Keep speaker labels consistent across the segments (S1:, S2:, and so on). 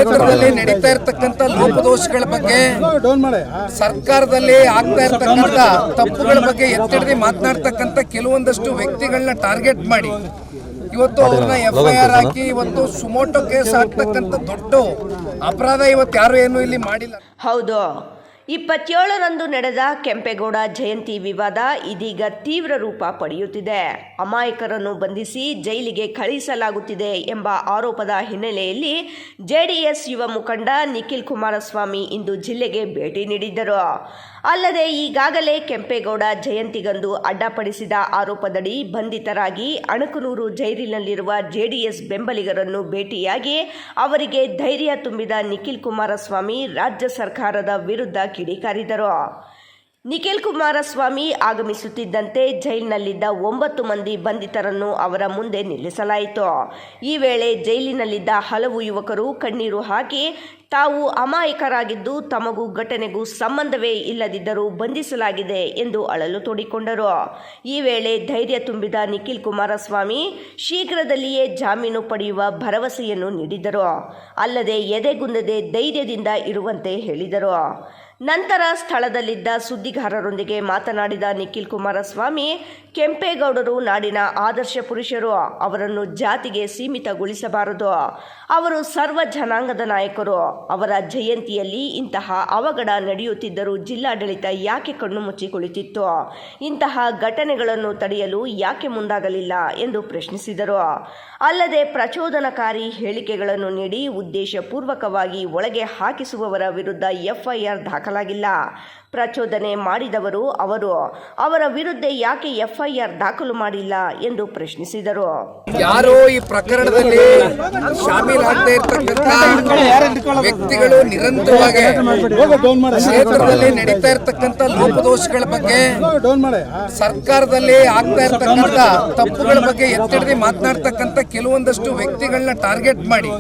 S1: ಕ್ಷೇತ್ರದಲ್ಲಿ ನಡೀತಾ ಇರತಕ್ಕಂತ ಲೋಪದೋಷಗಳ ಬಗ್ಗೆ, ಸರ್ಕಾರದಲ್ಲಿ ಆಗ್ತಾ ಇರತಕ್ಕಂತ ತಪ್ಪುಗಳ ಬಗ್ಗೆ ಎತ್ತಿಡಿದು ಮಾತನಾಡ್ತಕ್ಕಂಥ ಕೆಲವೊಂದಷ್ಟು ವ್ಯಕ್ತಿಗಳನ್ನ ಟಾರ್ಗೆಟ್ ಮಾಡಿ ಇವತ್ತು ಅವ್ರನ್ನ FIR ಹಾಕಿ ಇವತ್ತು ಸುಮೋಟೋ ಕೇಸ್ ಹಾಕ್ತಕ್ಕಂಥ ದೊಡ್ಡ ಅಪರಾಧ ಇವತ್ತು ಯಾರು ಏನು ಇಲ್ಲಿ ಮಾಡಿಲ್ಲ.
S2: ಹೌದು, 27ರಂದು ನಡೆದ ಕೆಂಪೇಗೌಡ ಜಯಂತಿ ವಿವಾದ ಇದೀಗ ತೀವ್ರ ರೂಪ ಪಡೆಯುತ್ತಿದೆ. ಅಮಾಯಕರನ್ನು ಬಂಧಿಸಿ ಜೈಲಿಗೆ ಕಳುಹಿಸಲಾಗುತ್ತಿದೆ ಎಂಬ ಆರೋಪದ ಹಿನ್ನೆಲೆಯಲ್ಲಿ JDS ಯುವ ಮುಖಂಡ ನಿಖಿಲ್ ಕುಮಾರಸ್ವಾಮಿ ಇಂದು ಜಿಲ್ಲೆಗೆ ಭೇಟಿ ನೀಡಿದ್ದರು. ಅಲ್ಲದೆ ಈಗಾಗಲೇ ಕೆಂಪೇಗೌಡ ಜಯಂತಿಗಂದು ಅಡ್ಡಪಡಿಸಿದ ಆರೋಪದಡಿ ಬಂಧಿತರಾಗಿ ಅಣಕನೂರು ಜೈಲಿನಲ್ಲಿರುವ JDS ಬೆಂಬಲಿಗರನ್ನು ಭೇಟಿಯಾಗಿ ಅವರಿಗೆ ಧೈರ್ಯ ತುಂಬಿದ ನಿಖಿಲ್ ಕುಮಾರಸ್ವಾಮಿ ರಾಜ್ಯ ಸರ್ಕಾರದ ವಿರುದ್ಧ ಕಿಡಿಕಾರಿದರು. ನಿಖಿಲ್ ಕುಮಾರಸ್ವಾಮಿ ಆಗಮಿಸುತ್ತಿದ್ದಂತೆ ಜೈಲಿನಲ್ಲಿದ್ದ 9 ಮಂದಿ ಬಂಧಿತರನ್ನು ಅವರ ಮುಂದೆ ನಿಲ್ಲಿಸಲಾಯಿತು. ಈ ವೇಳೆ ಜೈಲಿನಲ್ಲಿದ್ದ ಹಲವು ಯುವಕರು ಕಣ್ಣೀರು ಹಾಕಿ ತಾವು ಅಮಾಯಕರಾಗಿದ್ದು ತಮಗೂ ಘಟನೆಗೂ ಸಂಬಂಧವೇ ಇಲ್ಲದಿದ್ದರೂ ಬಂಧಿಸಲಾಗಿದೆ ಎಂದು ಅಳಲು ತೋಡಿಕೊಂಡರು. ಈ ವೇಳೆ ಧೈರ್ಯ ತುಂಬಿದ ನಿಖಿಲ್ ಕುಮಾರಸ್ವಾಮಿ ಶೀಘ್ರದಲ್ಲಿಯೇ ಜಾಮೀನು ಪಡೆಯುವ ಭರವಸೆಯನ್ನು ನೀಡಿದರು. ಅಲ್ಲದೆ ಎದೆಗುಂದದೆ ಧೈರ್ಯದಿಂದ ಇರುವಂತೆ ಹೇಳಿದರು. ನಂತರ ಸ್ಥಳದಲ್ಲಿದ್ದ ಸುದ್ದಿಗಾರರೊಂದಿಗೆ ಮಾತನಾಡಿದ ನಿಖಿಲ್ ಕುಮಾರಸ್ವಾಮಿ, ಕೆಂಪೇಗೌಡರು ನಾಡಿನ ಆದರ್ಶ ಪುರುಷರು, ಅವರನ್ನು ಜಾತಿಗೆ ಸೀಮಿತಗೊಳಿಸಬಾರದು. ಅವರು ಸರ್ವ ಜನಾಂಗದ ನಾಯಕರು. ಅವರ ಜಯಂತಿಯಲ್ಲಿ ಇಂತಹ ಅವಘಡ ನಡೆಯುತ್ತಿದ್ದರೂ ಜಿಲ್ಲಾಡಳಿತ ಯಾಕೆ ಕಣ್ಣು ಮುಚ್ಚಿ ಕುಳಿತಿತ್ತು? ಇಂತಹ ಘಟನೆಗಳನ್ನು ತಡೆಯಲು ಯಾಕೆ ಮುಂದಾಗಲಿಲ್ಲ ಎಂದು ಪ್ರಶ್ನಿಸಿದರು. ಅಲ್ಲದೆ ಪ್ರಚೋದನಕಾರಿ ಹೇಳಿಕೆಗಳನ್ನು ನೀಡಿ ಉದ್ದೇಶಪೂರ್ವಕವಾಗಿ ಒಳಗೆ ಹಾಕಿಸುವವರ ವಿರುದ್ಧ FIR ದಾಖಲಾಗಿಲ್ಲ. ಪ್ರಚೋದನೆ ಮಾಡಿದವರು ಅವರ ವಿರುದ್ಧ ಯಾಕೆ FIR ದಾಖಲು ಮಾಡಿಲ್ಲ ಎಂದು ಪ್ರಶ್ನಿಸಿದರು.
S1: ಯಾರೋ ಈ ಪ್ರಕರಣದಲ್ಲಿ ಶಾಮೀಲಾಗದೇ ಇರತಕ್ಕಂತ ವ್ಯಕ್ತಿಗಳು ನಿರಂತರವಾಗಿ ಕ್ಷೇತ್ರದಲ್ಲಿ ನಡೀತಾ ಇರತಕ್ಕಂತ ಲೋಪದೋಷಗಳ ಬಗ್ಗೆ, ಸರ್ಕಾರದಲ್ಲಿ ಆಗ್ತಾ ಇರತಕ್ಕಂತ ತಪ್ಪುಗಳ ಬಗ್ಗೆ ಎತ್ತಿಡಿದು ಮಾತನಾಡ್ತಕ್ಕಂಥ ಕೆಲವೊಂದಷ್ಟು ವ್ಯಕ್ತಿಗಳನ್ನ ಟಾರ್ಗೆಟ್ ಮಾಡಿ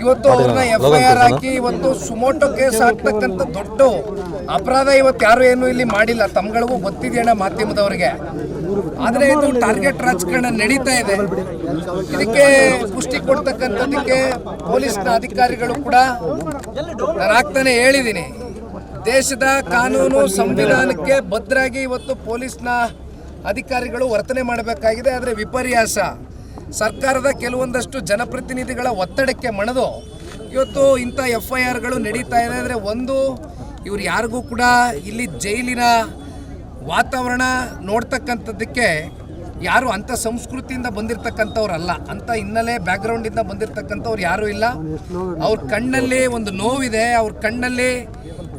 S1: ಇವತ್ತು ಅವ್ರನ್ನ FIR ಹಾಕಿ ಇವತ್ತು ಸುಮೋಟೋ ಕೇಸ್ ಹಾಕ್ತಕ್ಕಂಥ ದೊಡ್ಡ ಅಪರಾಧ ಇವತ್ತು ಯಾರು ಏನು ಇಲ್ಲಿ ಮಾಡಿಲ್ಲ. ತಮ್ಗಳಿಗೂ ಗೊತ್ತಿದೆಯಣ್ಣ ಮಾಧ್ಯಮದವರಿಗೆ. ಆದರೆ ಇದು ಟಾರ್ಗೆಟ್ ರಾಜಕಾರಣ ನಡೀತಾ ಇದೆ. ಇದಕ್ಕೆ ಪುಷ್ಟಿ ಕೊಡ್ತಕ್ಕಂಥದ್ದಕ್ಕೆ ಪೊಲೀಸ್ನ ಅಧಿಕಾರಿಗಳು ಕೂಡ ನಾನು ಆಗ್ತಾನೆ ಹೇಳಿದ್ದೀನಿ, ದೇಶದ ಕಾನೂನು ಸಂವಿಧಾನಕ್ಕೆ ಬದ್ಧರಾಗಿ ಇವತ್ತು ಪೊಲೀಸ್ನ ಅಧಿಕಾರಿಗಳು ವರ್ತನೆ ಮಾಡಬೇಕಾಗಿದೆ. ಆದರೆ ವಿಪರ್ಯಾಸ ಸರ್ಕಾರದ ಕೆಲವೊಂದಷ್ಟು ಜನಪ್ರತಿನಿಧಿಗಳ ಒತ್ತಡಕ್ಕೆ ಮಣಿದು ಇವತ್ತು ಇಂಥ FIRಗಳು ನಡೀತಾ ಇದೆ. ಅಂದರೆ ಒಂದು, ಇವ್ರು ಯಾರಿಗೂ ಕೂಡ ಇಲ್ಲಿ ಜೈಲಿನ ವಾತಾವರಣ ನೋಡ್ತಕ್ಕಂಥದ್ದಕ್ಕೆ ಯಾರು ಅಂಥ ಸಂಸ್ಕೃತಿಯಿಂದ ಬಂದಿರತಕ್ಕಂಥವ್ರಲ್ಲ, ಅಂಥ ಹಿನ್ನೆಲೆ ಬ್ಯಾಕ್ಗ್ರೌಂಡಿಂದ ಬಂದಿರತಕ್ಕಂಥವ್ರು ಯಾರೂ ಇಲ್ಲ. ಅವ್ರ ಕಣ್ಣಲ್ಲಿ ಒಂದು ನೋವಿದೆ, ಅವ್ರ ಕಣ್ಣಲ್ಲಿ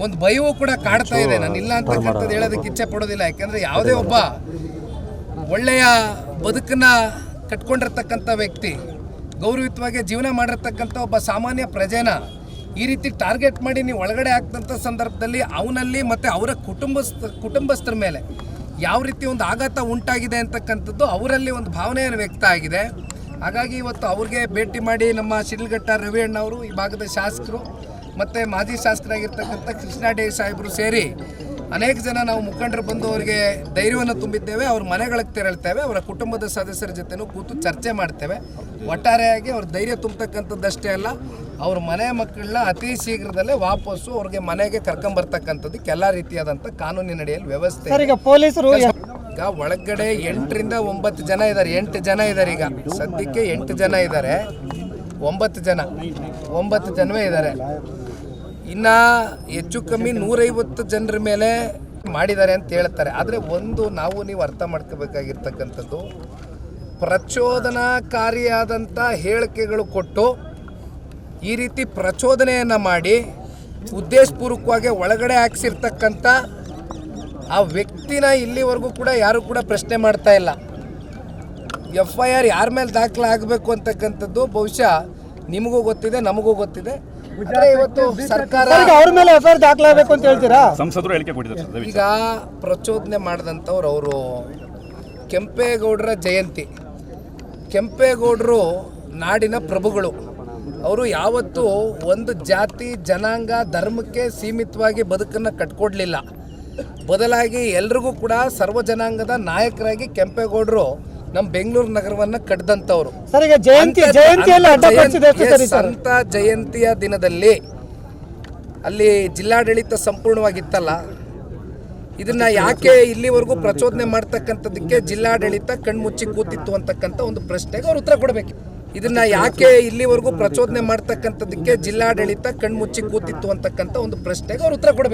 S1: ಒಂದು ಭಯವೂ ಕೂಡ ಕಾಡ್ತಾ ಇದೆ. ನಾನು ಇಲ್ಲ ಅಂತಕ್ಕಂಥದ್ದು ಹೇಳೋದಕ್ಕೆ ಇಚ್ಛೆ ಪಡೋದಿಲ್ಲ. ಯಾಕೆಂದರೆ ಯಾವುದೇ ಒಬ್ಬ ಒಳ್ಳೆಯ ಬದುಕನ್ನು ಕಟ್ಕೊಂಡಿರ್ತಕ್ಕಂಥ ವ್ಯಕ್ತಿ, ಗೌರವಯುತವಾಗಿ ಜೀವನ ಮಾಡಿರ್ತಕ್ಕಂಥ ಒಬ್ಬ ಸಾಮಾನ್ಯ ಪ್ರಜೆನ ಈ ರೀತಿ ಟಾರ್ಗೆಟ್ ಮಾಡಿ ನೀವು ಒಳಗಡೆ ಆಗ್ತಂಥ ಸಂದರ್ಭದಲ್ಲಿ ಅವನಲ್ಲಿ ಮತ್ತು ಅವರ ಕುಟುಂಬಸ್ಥರ ಮೇಲೆ ಯಾವ ರೀತಿ ಒಂದು ಆಘಾತ ಉಂಟಾಗಿದೆ ಅಂತಕ್ಕಂಥದ್ದು ಅವರಲ್ಲಿ ಒಂದು ಭಾವನೆಯನ್ನು ವ್ಯಕ್ತ ಆಗಿದೆ. ಹಾಗಾಗಿ ಇವತ್ತು ಅವ್ರಿಗೆ ಭೇಟಿ ಮಾಡಿ ನಮ್ಮ ಶಿಡ್ಲಘಟ್ಟ ರವಿ ಅಣ್ಣವರು, ಈ ಭಾಗದ ಶಾಸಕರು ಮತ್ತು ಮಾಜಿ ಶಾಸಕರಾಗಿರ್ತಕ್ಕಂಥ ಕೃಷ್ಣಾಡಿ ಸಾಹೇಬರು ಸೇರಿ ಅನೇಕ ಜನ ನಾವು ಮುಖಂಡರು ಬಂದು ಅವರಿಗೆ ಧೈರ್ಯವನ್ನು ತುಂಬಿದ್ದೇವೆ. ಅವ್ರ ಮನೆಗಳಿಗೆ ತೆರಳ್ತೇವೆ, ಅವರ ಕುಟುಂಬದ ಸದಸ್ಯರ ಜೊತೆನೂ ಕೂತು ಚರ್ಚೆ ಮಾಡ್ತೇವೆ. ಒಟ್ಟಾರೆಯಾಗಿ ಅವ್ರ ಧೈರ್ಯ ತುಂಬತಕ್ಕಂಥದ್ದಷ್ಟೇ ಅಲ್ಲ, ಅವ್ರ ಮನೆ ಮಕ್ಕಳನ್ನ ಅತಿ ಶೀಘ್ರದಲ್ಲೇ ವಾಪಸ್ಸು ಅವ್ರಿಗೆ ಮನೆಗೆ ಕರ್ಕೊಂಬರ್ತಕ್ಕಂಥದ್ದಕ್ಕೆ ಎಲ್ಲ ರೀತಿಯಾದಂಥ ಕಾನೂನಿನ ಅಡಿಯಲ್ಲಿ ವ್ಯವಸ್ಥೆ.
S3: ಈಗ ಪೊಲೀಸರು
S1: ಈಗ ಒಳಗಡೆ 8ರಿಂದ 9 ಜನ ಇದ್ದಾರೆ. 8 ಜನ ಇದ್ದಾರೆ. ಈಗ ಸದ್ಯಕ್ಕೆ 8 ಜನ ಇದ್ದಾರೆ. 9 ಜನವೇ ಇದ್ದಾರೆ. ಇನ್ನು ಹೆಚ್ಚು ಕಮ್ಮಿ 150 ಜನರ ಮೇಲೆ ಮಾಡಿದ್ದಾರೆ ಅಂತ ಹೇಳ್ತಾರೆ. ಆದರೆ ಒಂದು ನೀವು ಅರ್ಥ ಮಾಡ್ಕೋಬೇಕಾಗಿರ್ತಕ್ಕಂಥದ್ದು, ಪ್ರಚೋದನಾಕಾರಿಯಾದಂಥ ಹೇಳಿಕೆಗಳು ಕೊಟ್ಟು ಈ ರೀತಿ ಪ್ರಚೋದನೆಯನ್ನು ಮಾಡಿ ಉದ್ದೇಶಪೂರ್ವಕವಾಗಿ ಒಳಗಡೆ ಹಾಕ್ಸಿರ್ತಕ್ಕಂಥ ಆ ವ್ಯಕ್ತಿನ ಇಲ್ಲಿವರೆಗೂ ಕೂಡ ಯಾರೂ ಕೂಡ ಪ್ರಶ್ನೆ ಮಾಡ್ತಾ ಇಲ್ಲ. FIR ಯಾರ ಮೇಲೆ ದಾಖಲಾಗಬೇಕು ಅಂತಕ್ಕಂಥದ್ದು ಬಹುಶಃ ನಿಮಗೂ ಗೊತ್ತಿದೆ, ನಮಗೂ ಗೊತ್ತಿದೆ. ಇವತ್ತು ಸರ್ಕಾರ
S3: ಅವ್ರ ಮೇಲೆ FIR ದಾಖಲಾಗಬೇಕು ಅಂತ ಹೇಳ್ತೀರಾ?
S4: ಸಂಸದರು ಹೇಳಿಕೆ ಕೊಟ್ಟಿದ್ದಾರೆ.
S1: ಈಗ ಪ್ರಚೋದನೆ ಮಾಡಿದಂಥವ್ರು ಅವರು ಕೆಂಪೇಗೌಡರ ಜಯಂತಿ, ಕೆಂಪೇಗೌಡರು ನಾಡಿನ ಪ್ರಭುಗಳು. ಅವರು ಯಾವತ್ತೂ ಒಂದು ಜಾತಿ ಜನಾಂಗ ಧರ್ಮಕ್ಕೆ ಸೀಮಿತವಾಗಿ ಬದುಕನ್ನು ಕಟ್ಕೊಡ್ಲಿಲ್ಲ. ಬದಲಾಗಿ ಎಲ್ರಿಗೂ ಕೂಡ ಸರ್ವ ಜನಾಂಗದ ನಾಯಕರಾಗಿ ಕೆಂಪೇಗೌಡರು ನಮ್ಮ ಬೆಂಗಳೂರು ನಗರವನ್ನ ಕಡ್ದಂತವ್ರು.
S3: ಸರ್ ಈಗ ಜಯಂತಿಯಲ್ಲಿ ಅಡ್ಡ ಪಡಿಸಿದೆ ಎಷ್ಟು ಸರಿ ಸರ್?
S1: ಸಂತ ಜಯಂತಿಯ ದಿನದಲ್ಲಿ ಅಲ್ಲಿ ಜಿಲ್ಲಾಡಳಿತ ಸಂಪೂರ್ಣವಾಗಿತ್ತಲ್ಲ, ಇದನ್ನ ಯಾಕೆ ಇಲ್ಲಿವರೆಗೂ ಪ್ರಚೋದನೆ ಮಾಡ್ತಕ್ಕಂಥದ್ದಕ್ಕೆ ಜಿಲ್ಲಾಡಳಿತ ಕಣ್ಮುಚ್ಚಿ ಕೂತಿತ್ತು ಅಂತಕ್ಕಂಥ ಒಂದು ಪ್ರಶ್ನೆಗೆ ಅವ್ರು ಉತ್ತರ ಕೊಡಬೇಕು. ಇದನ್ನ ಯಾಕೆ ಇಲ್ಲಿವರೆಗೂ ಪ್ರಚೋದನೆ ಮಾಡ್ತಕ್ಕಂಥದ್ದಕ್ಕೆ ಜಿಲ್ಲಾಡಳಿತ ಕಣ್ಮುಚ್ಚಿ ಕೂತಿತ್ತು ಅಂತಕ್ಕಂಥ ಒಂದು ಪ್ರಶ್ನೆಗೆ ಅವ್ರು ಉತ್ತರ ಕೊಡಬೇಕು.